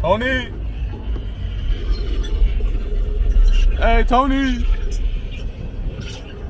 Tony! Hey, Tony!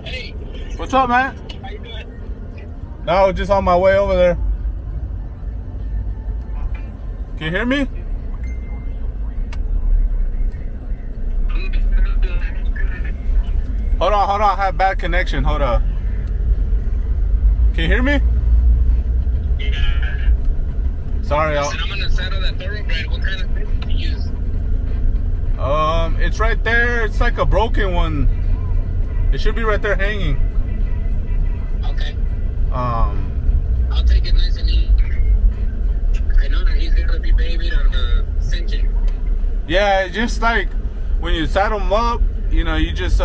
Hey! What's up, man? How you doing? No, just on my way over there. Can you hear me? Hold on, I have bad connection, hold on. Can you hear me? Yeah. Sorry, Listen, I'm gonna settle that thoroughbred. What kind of thing do you use? it's right there. It's like a broken one. It should be right there hanging. Okay. Um, I'll take it nice and easy. I know that he's gonna be babied on the cinching. yeah, it's just like when you saddle him up, you know, you just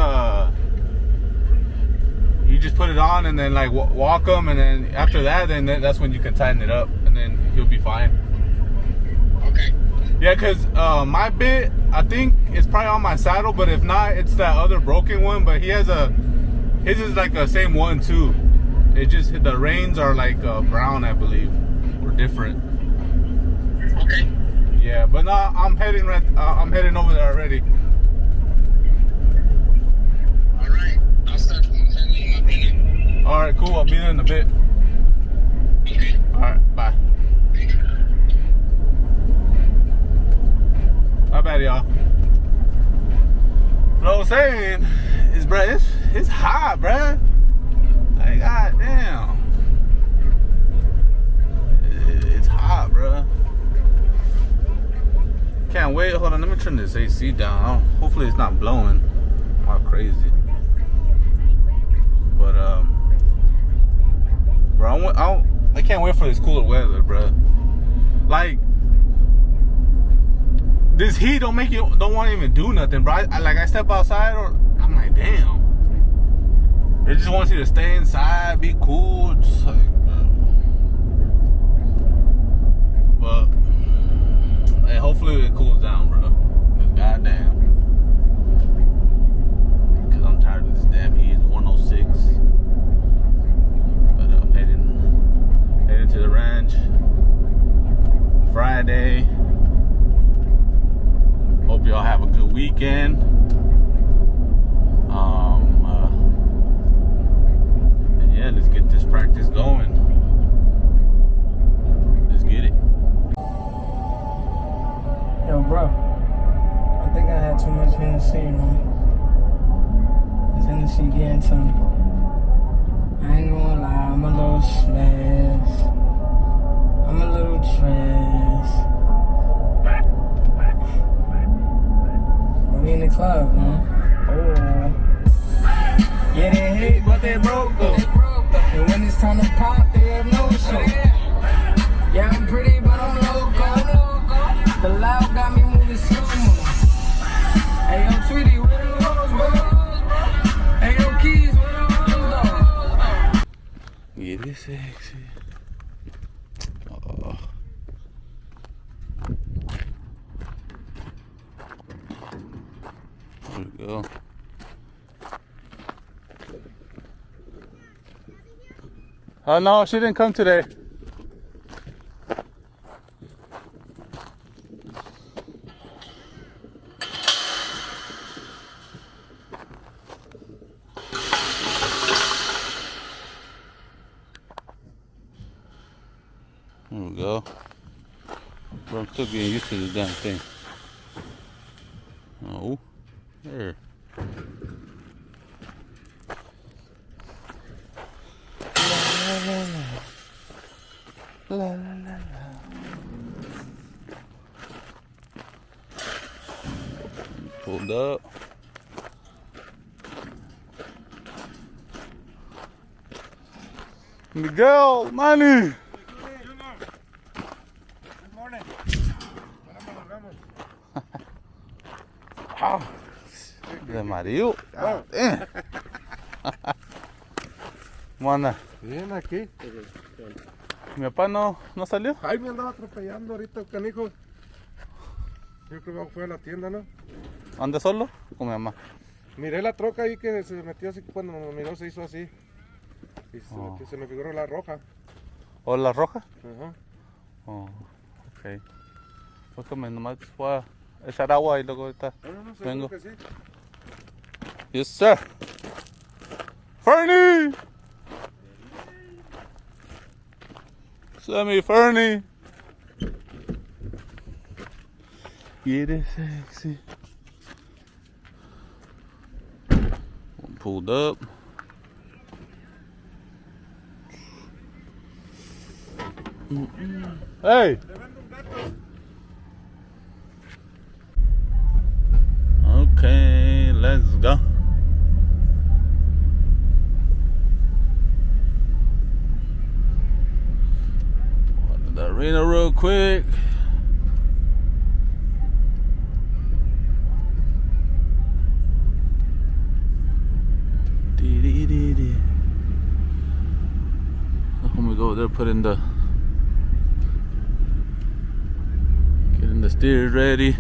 put it on and then like walk him, and then after that, then that's when you can tighten it up, and then he'll be fine. Okay. Yeah, cause my bit, I think it's probably on my saddle, but if not, it's that other broken one. But his is like the same one too. It just the reins are like brown, I believe, or different. Okay. Yeah, but no, I'm heading over there already. All right. I'll start sending him up in All right, cool. I'll be there in a bit. it. Okay. All right, bye. My bad, y'all. What I was saying is, bruh, it's hot, bruh. Like, goddamn. It's hot, bruh. Can't wait. Hold on, let me turn this AC down. Hopefully it's not blowing all crazy. But, bro, I can't wait for this cooler weather, bruh. Like, this heat don't want to even do nothing, bro. I step outside, or I'm like, damn. It just wants you to stay inside, be cool, just like, but hey, hopefully it cools down, bro. Goddamn. Cause I'm tired of this damn heat. It's 106. But I'm heading to the ranch Friday. Hope y'all have a good weekend. And yeah, let's get this practice going. Let's get it. Yo, bro. I think I had too much Hennessy, man. This Hennessy getting to me. I ain't gonna lie, I'm a little smashed. I'm a little trash. We in the club, man. Oh. Yeah, they hate, but they broke though. And when it's time to pop, they have no show. Yeah, I'm pretty, but I'm loco. The loud got me moving slow-mo. Hey, yo, Tweety, where the hoes, bro? Hey, yo, Keys, where the hoes, though? Get it sexy. Oh. There we go. Oh no, she didn't come today. There we go. But I'm still getting used to this damn thing. Oh, there. La la la la. Pulled up. Miguel, money. Good morning. Ah, de amarillo. Ah, damn. ¿Cómo anda? Bien, aquí. ¿Mi papá no salió? Ay, me andaba atropellando ahorita el canijo. Yo creo que fue a la tienda, ¿no? ¿Anda solo? Con mi mamá. Miré la troca ahí que se metió así, cuando me miró se hizo así. Y se me figuró la roja. ¿O la roja? Ajá. Oh, ok. Déjame nomás voy a echar agua y luego ahorita No, vengo. que sí. Yes, sir. Fernie! Sammy Fernie! Get it sexy. One pulled up. Hey! Okay, let's go. Walk to the arena real quick. I'm gonna go over there, put in the getting the steers ready.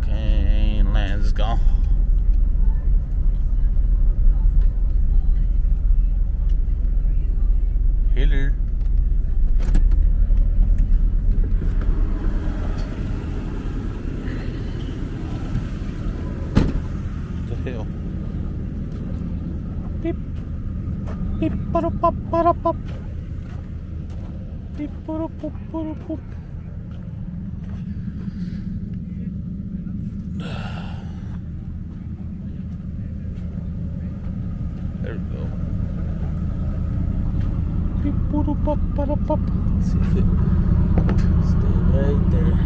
Okay, let's go. Hello. What the hell? Beep. Beep, ba-da-pop, ba-da-pop. Beep, ba-da-pop, ba-da-pop. There we go. Beep, ba-da-pop, ba-da-pop. See if it stay right there.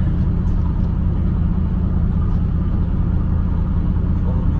Follow me.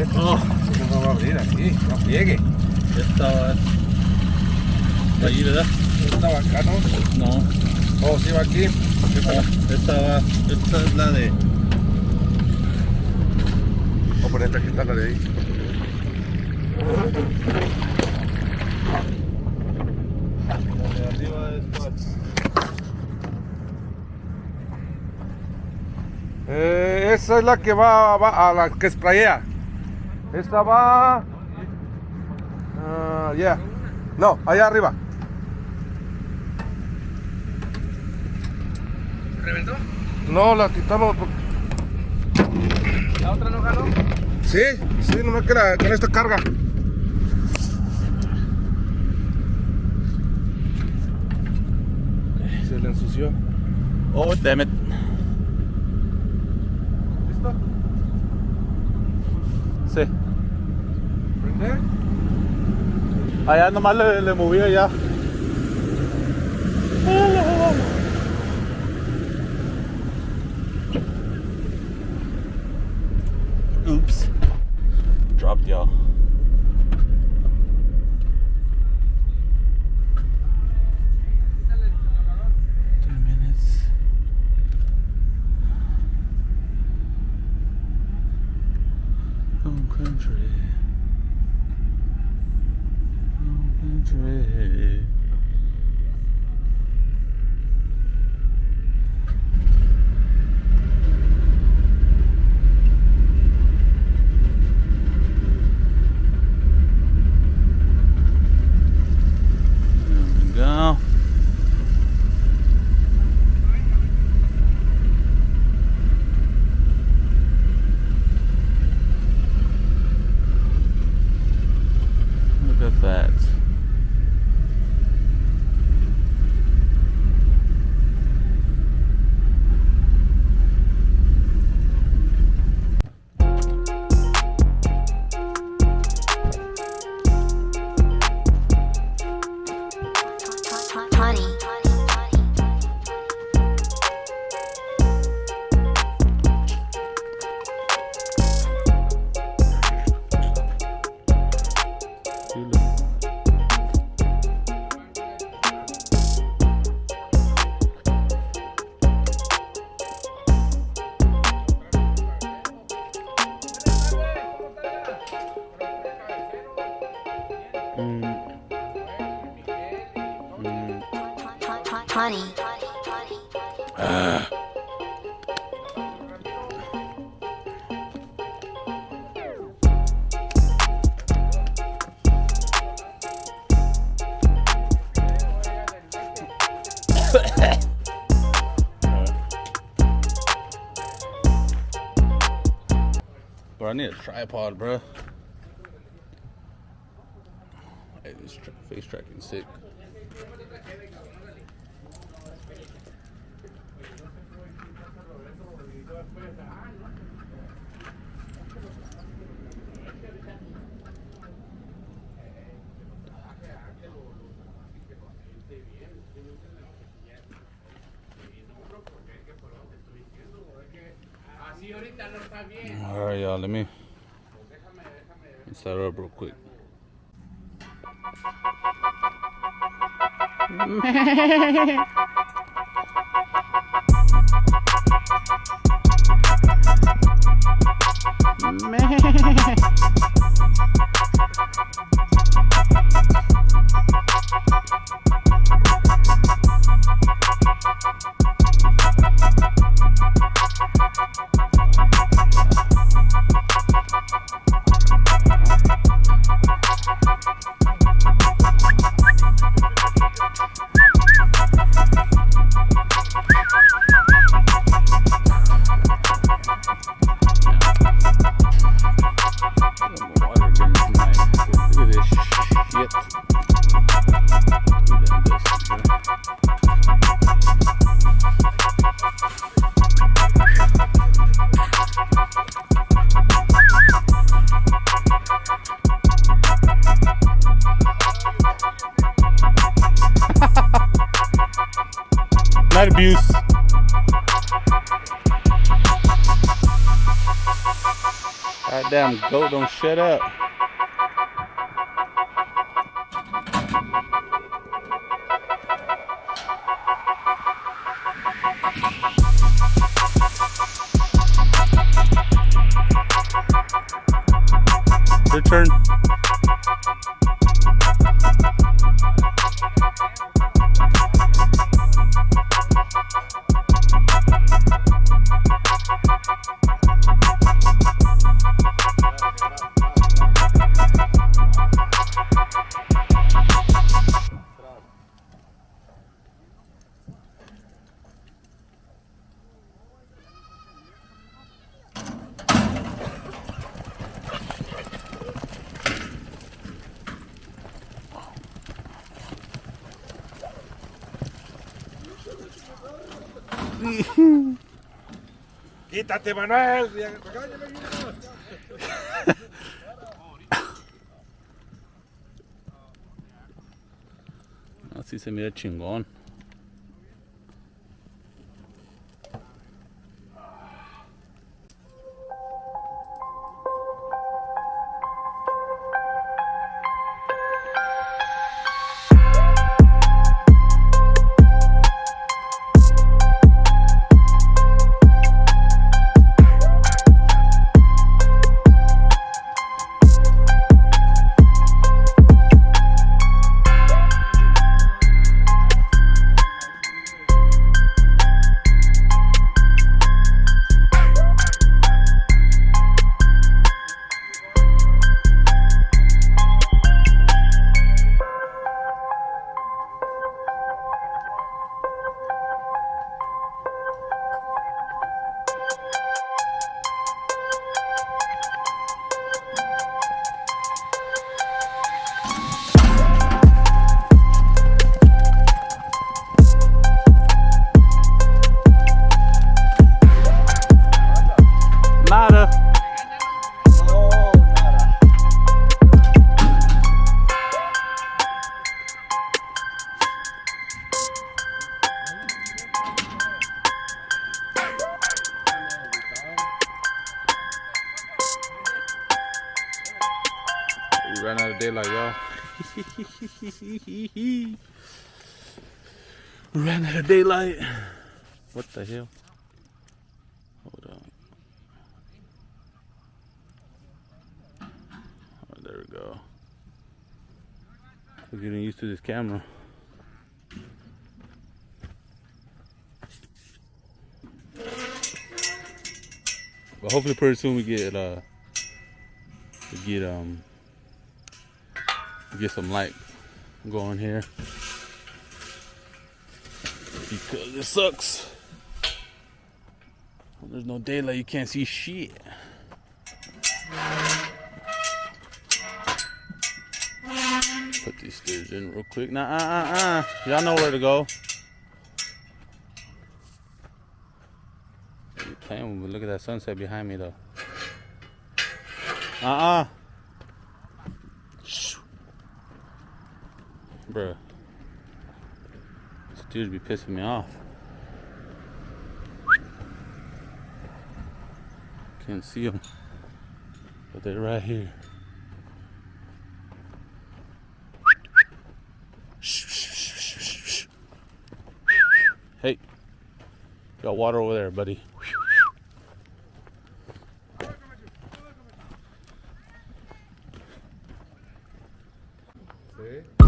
No va a abrir aquí, no friegue. Esta va allí, ¿verdad? Esta va acá, ¿no? No. Oh, sí va aquí. Esta es la de. Vamos a poner aquí está la de ahí. La de arriba es cuál. Esa es la que va a la que sprayea. Esta va. Ya. No, allá arriba. ¿Reventó? No, la quitamos. ¿La otra no jaló? Sí, nomás que con esta carga. Se le ensució. Oh, damn it. ¿Listo? Sí. ¿Prender? Allá nomás le moví allá. Oops. Dropped y'all. 3 minutes. Home country. Home country. Go. Look at that. Honey. Honey. Bro, I need a tripod, bro. Hey, this face tracking sick. Alright, y'all, let me set it up real quick. Not abuse. Goddamn goat, don't shut up. Your turn. Quítate, Manuel. Así se mira chingón. We ran out of daylight, y'all. We ran out of daylight. What the hell? Hold on. Oh, there we go. We're getting used to this camera. But hopefully pretty soon we get some light going here. Because it sucks. When there's no daylight, you can't see shit. Put these stairs in real quick. Nah, y'all know where to go. You're playing with me. Look at that sunset behind me, though. Bruh. These dudes be pissing me off. Can't see them. But they're right here. Hey. Got water over there, buddy. Sí.